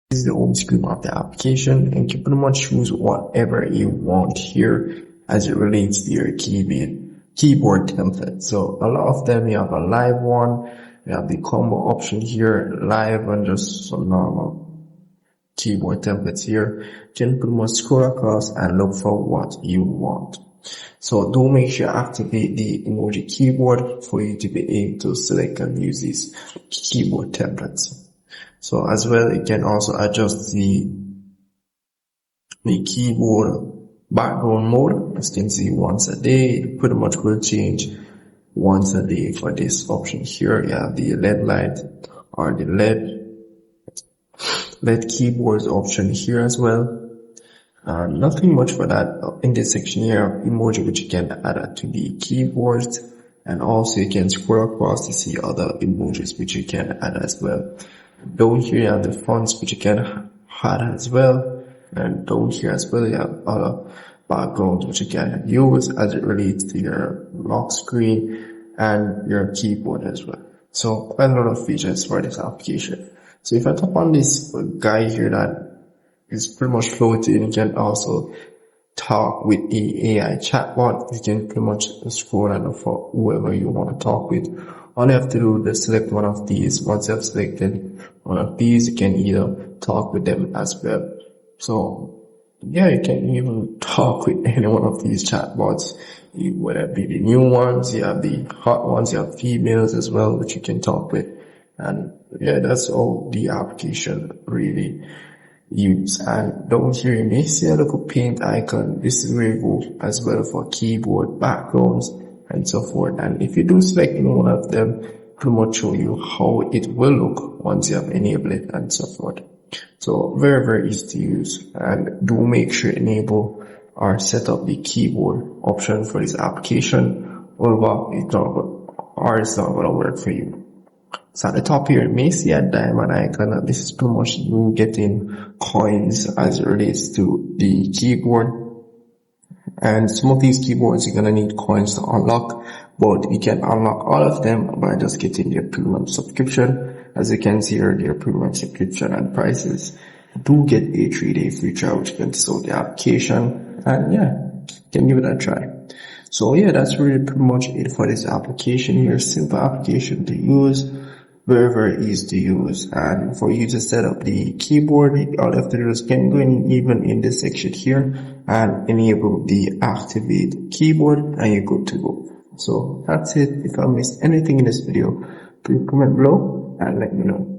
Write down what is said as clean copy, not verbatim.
This is the home screen of the application, and you can pretty much choose whatever you want here as it relates to your keyboard template. So a lot of them, you have a live one, you have the combo option here, live, and just some normal keyboard templates here. You can pretty much scroll across and look for what you want. So do make sure you activate the emoji keyboard for you to be able to select and use these keyboard templates. So as well, you can also adjust the keyboard background mode. As you can see, once a day, it pretty much will change once a day for this option here. You have the LED light or the LED keyboards option here as well. Nothing much for that. In this section here of emoji, which you can add to the keyboards, and also you can scroll across to see other emojis which you can add as well. Down here you have the fonts which you can add as well, and down here as well you have other backgrounds which you can use as it relates to your lock screen and your keyboard as well. So quite a lot of features for this application. So if I tap on this guy here that is pretty much floating, you can also talk with the AI chatbot. You can pretty much scroll and look for whoever you want to talk with. All you have to do is select one of these. Once you have selected one of these, you can either talk with them as well. So yeah, you can even talk with any one of these chatbots, whether it be the new ones, you have the hot ones, you have females as well, which you can talk with. And yeah, that's all the application really use. And down here you may see a little paint icon. This is where you go as well for keyboard backgrounds and so forth. And if you do select one of them, pretty much show you how it will look once you have enabled it and so forth. So very, very easy to use. And do make sure enable or set up the keyboard option for this application, or it's not going to work for you. So at the top here, you may see a diamond icon. This is pretty much you getting coins as it relates to the keyboard. And some of these keyboards you're gonna need coins to unlock, but you can unlock all of them by just getting your premium subscription. As you can see here, your premium subscription and prices do get a 3-day free trial, which you can test out the application, and yeah, you can give it a try. So yeah, that's really pretty much it for this application here. Simple application to use, very, very easy to use. And for you to set up the keyboard, all you have to do is can go in even in this section here and enable the activate keyboard, and you're good to go. So that's it. If I missed anything in this video, please comment below and let me know.